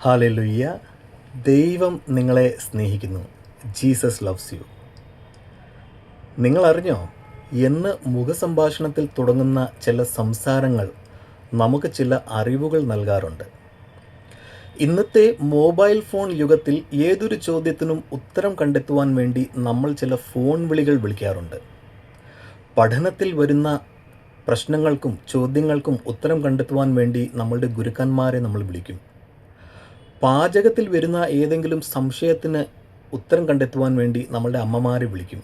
Hallelujah. ദൈവം നിങ്ങളെ സ്നേഹിക്കുന്നു. Jesus loves you. നിങ്ങൾ അറിഞ്ഞോ, എന്ന് മുഖസംഭാഷണത്തിൽ തുടങ്ങുന്ന ചില സംസാരങ്ങൾ നമുക്ക് ചില അറിവുകൾ നൽകാറുണ്ട്. ഇന്നത്തെ മൊബൈൽ ഫോൺ യുഗത്തിൽ ഏതൊരു ചോദ്യത്തിനും ഉത്തരം കണ്ടെത്തുവാൻ വേണ്ടി നമ്മൾ ചില ഫോൺ വിളികൾ വിളിക്കാറുണ്ട്. പഠനത്തിൽ വരുന്ന പ്രശ്നങ്ങൾക്കും ചോദ്യങ്ങൾക്കും ഉത്തരം കണ്ടെത്തുവാൻ വേണ്ടി നമ്മളുടെ ഗുരുക്കന്മാരെ നമ്മൾ വിളിക്കും. പാചകത്തിൽ വരുന്ന ഏതെങ്കിലും സംശയത്തിന് ഉത്തരം കണ്ടെത്തുവാൻ വേണ്ടി നമ്മളുടെ അമ്മമാരെ വിളിക്കും.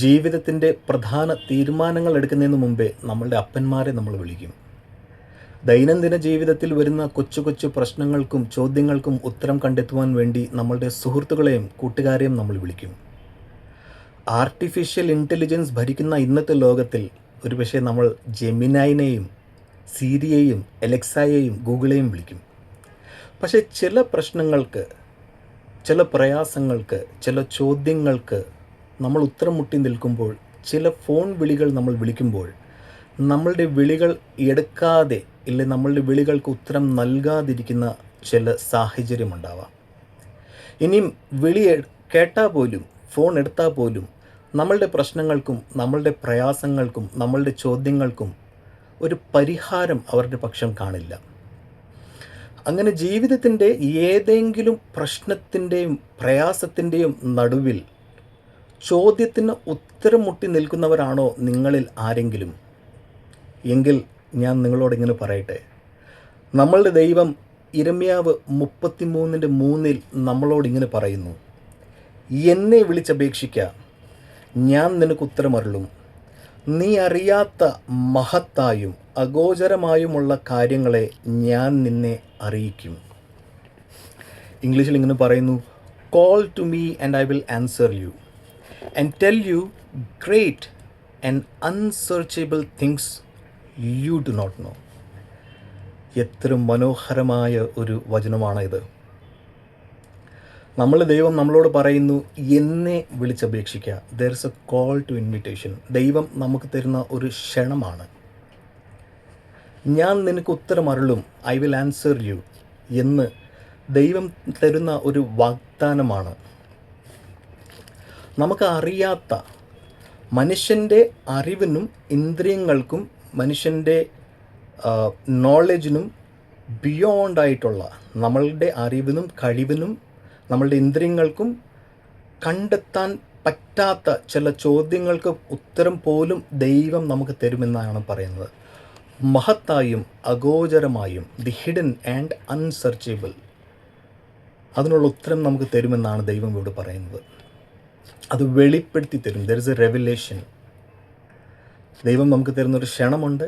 ജീവിതത്തിൻ്റെ പ്രധാന തീരുമാനങ്ങൾ എടുക്കുന്നതിന് മുമ്പേ നമ്മളുടെ അപ്പന്മാരെ നമ്മൾ വിളിക്കും. ദൈനംദിന ജീവിതത്തിൽ വരുന്ന കൊച്ചു കൊച്ചു പ്രശ്നങ്ങൾക്കും ചോദ്യങ്ങൾക്കും ഉത്തരം കണ്ടെത്തുവാൻ വേണ്ടി നമ്മളുടെ സുഹൃത്തുക്കളെയും കൂട്ടുകാരെയും നമ്മൾ വിളിക്കും. ആർട്ടിഫിഷ്യൽ ഇൻ്റലിജൻസ് ഭരിക്കുന്ന ഇന്നത്തെ ലോകത്തിൽ ഒരുപക്ഷെ നമ്മൾ ജെമിനൈനെയും സീരിയെയും എലക്സയെയും ഗൂഗിളെയും വിളിക്കും. പക്ഷേ ചില പ്രശ്നങ്ങൾക്ക്, ചില പ്രയാസങ്ങൾക്ക്, ചില ചോദ്യങ്ങൾക്ക് നമ്മൾ ഉത്തരം മുട്ടി നിൽക്കുമ്പോൾ, ചില ഫോൺ വിളികൾ നമ്മൾ വിളിക്കുമ്പോൾ നമ്മളുടെ വിളികൾ എടുക്കാതെ ഇല്ലെ നമ്മളുടെ വിളികൾക്ക് ഉത്തരം നൽകാതിരിക്കുന്ന ചില സാഹചര്യമുണ്ടാവാം. ഇനിയും വിളി കേട്ടാൽ പോലും, ഫോൺ എടുത്താൽ പോലും നമ്മളുടെ പ്രശ്നങ്ങൾക്കും നമ്മളുടെ പ്രയാസങ്ങൾക്കും നമ്മളുടെ ചോദ്യങ്ങൾക്കും ഒരു പരിഹാരം അവരുടെ പക്ഷം കാണില്ല. അങ്ങനെ ജീവിതത്തിൻ്റെ ഏതെങ്കിലും പ്രശ്നത്തിൻ്റെയും പ്രയാസത്തിൻ്റെയും നടുവിൽ ചോദ്യത്തിന് ഉത്തരം മുട്ടി നിൽക്കുന്നവരാണോ നിങ്ങളിൽ ആരെങ്കിലും? എങ്കിൽ ഞാൻ നിങ്ങളോടിങ്ങനെ പറയട്ടെ, നമ്മളുടെ ദൈവം ഇരമ്യാവ് 33:3 നമ്മളോടിങ്ങനെ പറയുന്നു, എന്നെ വിളിച്ചപേക്ഷിക്കുക, ഞാൻ നിനക്ക് ഉത്തരമരുളും. നീ അറിയാത്ത മഹത്തായും അഗോചരമായുമുള്ള കാര്യങ്ങളെ ഞാൻ നിന്നെ അറിയിക്കും. ഇംഗ്ലീഷിൽ ഇങ്ങനെ പറയുന്നു, call to me and I will answer you and tell you great and unsearchable things you do not know. എത്ര മനോഹരമായ ഒരു വചനമാണ് ഇത്. ദൈവം നമ്മളോട് പറയുന്നു, എന്നെ വിളിച്ചപേക്ഷിക്കുക. There is a call to invitation. ദൈവം നമുക്ക് തരുന്ന ഒരു ക്ഷണമാണ്. ഞാൻ നിനക്ക് ഉത്തരമരുളും, ഐ വിൽ ആൻസർ യു എന്ന് ദൈവം തരുന്ന ഒരു വാഗ്ദാനമാണ്. നമുക്ക് അറിയാത്ത, മനുഷ്യൻ്റെ അറിവിനും ഇന്ദ്രിയങ്ങൾക്കും മനുഷ്യൻ്റെ നോളജിനും ബിയോണ്ടായിട്ടുള്ള, നമ്മളുടെ അറിവിനും കഴിവിനും നമ്മളുടെ ഇന്ദ്രിയങ്ങൾക്കും കണ്ടെത്താൻ പറ്റാത്ത ചില ചോദ്യങ്ങൾക്ക് ഉത്തരം പോലും ദൈവം നമുക്ക് തരുമെന്നാണ് പറയുന്നത്. മഹത്തായും അഗോചരമായും, ദി ഹിഡൻ ആൻഡ് അൺസെർച്ചബിൾ, അതിനുള്ള ഉത്തരം നമുക്ക് തരുമെന്നാണ് ദൈവം ഇവിടെ പറയുന്നത്. അത് വെളിപ്പെടുത്തി തരും. There is A revelation. ദൈവം നമുക്ക് തരുന്നൊരു ക്ഷണമുണ്ട്.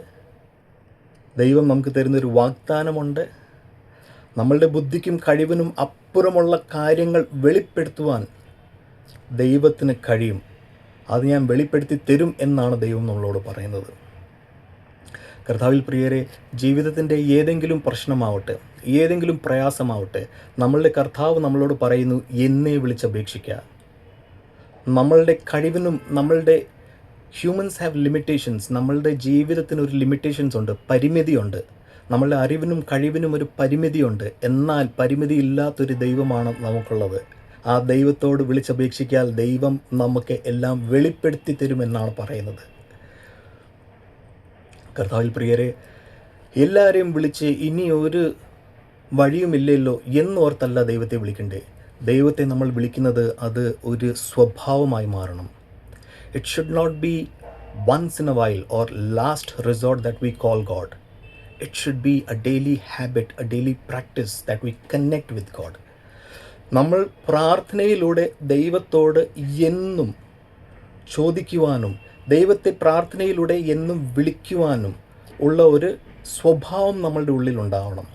ദൈവം നമുക്ക് തരുന്നൊരു വാഗ്ദാനമുണ്ട്. നമ്മളുടെ ബുദ്ധിക്കും കഴിവിനും അപ്പുറമുള്ള കാര്യങ്ങൾ വെളിപ്പെടുത്തുവാൻ ദൈവത്തിന് കഴിയും. അത് ഞാൻ വെളിപ്പെടുത്തി തരും എന്നാണ് ദൈവം നമ്മളോട് പറയുന്നത്. കർത്താവിൽ പ്രിയരെ, ജീവിതത്തിൻ്റെ ഏതെങ്കിലും പ്രശ്നമാവട്ടെ, ഏതെങ്കിലും പ്രയാസമാവട്ടെ, നമ്മളുടെ കർത്താവ് നമ്മളോട് പറയുന്നു, എന്നെ വിളിച്ചപേക്ഷിക്കുക. നമ്മളുടെ കഴിവിനും, നമ്മളുടെ ഹ്യൂമൻസ് ഹാവ് ലിമിറ്റേഷൻസ്, നമ്മളുടെ ജീവിതത്തിന് ഒരു ലിമിറ്റേഷൻസ് ഉണ്ട്, പരിമിതിയുണ്ട്. നമ്മളുടെ അറിവിനും കഴിവിനും ഒരു പരിമിതിയുണ്ട്. എന്നാൽ പരിമിതി ഇല്ലാത്തൊരു ദൈവമാണ് നമുക്കുള്ളത്. ആ ദൈവത്തോട് വിളിച്ചപേക്ഷിക്കാൽ ദൈവം നമുക്ക് എല്ലാം വെളിപ്പെടുത്തി തരുമെന്നാണ് പറയുന്നത്. കർത്താവിൽ പ്രിയരെ, എല്ലാവരെയും വിളിച്ച് ഇനി ഒരു വഴിയുമില്ലല്ലോ എന്നോർത്തല്ല ദൈവത്തെ വിളിക്കണ്ടേ. ദൈവത്തെ നമ്മൾ വിളിക്കുന്നത് അത് ഒരു സ്വഭാവമായി മാറണം. It should not be once in a while or last resort that we call God. It should be a daily habit, a daily practice that we connect with God. നമ്മൾ പ്രാർത്ഥനയിലൂടെ ദൈവത്തോട് എന്നും ചോദിക്കുവാനും ദൈവത്തെ പ്രാർത്ഥനയിലൂടെ എന്നും വിളിക്കുവാനും ഉള്ള ഒരു സ്വഭാവം നമ്മളുടെ ഉള്ളിലുണ്ടാവണം.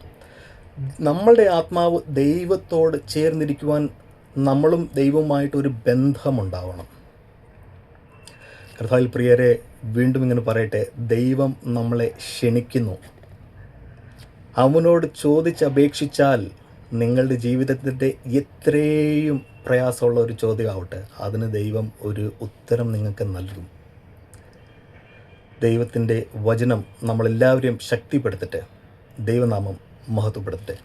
നമ്മളുടെ ആത്മാവ് ദൈവത്തോട് ചേർന്നിരിക്കുവാൻ നമ്മളും ദൈവവുമായിട്ടൊരു ബന്ധമുണ്ടാവണം. കർത്താവിൽ പ്രിയരെ, വീണ്ടും ഇങ്ങനെ പറയട്ടെ, ദൈവം നമ്മളെ ക്ഷണിക്കുന്നു. അവനോട് ചോദിച്ചപേക്ഷിച്ചാൽ നിങ്ങളുടെ ജീവിതത്തിൻ്റെ എത്രയും പ്രയാസമുള്ള ഒരു ചോദ്യമാവട്ടെ, അതിന് ദൈവം ഒരു ഉത്തരം നിങ്ങൾക്ക് നൽകും. ദൈവത്തിൻ്റെ വചനം നമ്മളെല്ലാവരെയും ശക്തിപ്പെടുത്തട്ടെ. ദൈവനാമം മഹത്വപ്പെടുത്തട്ടെ.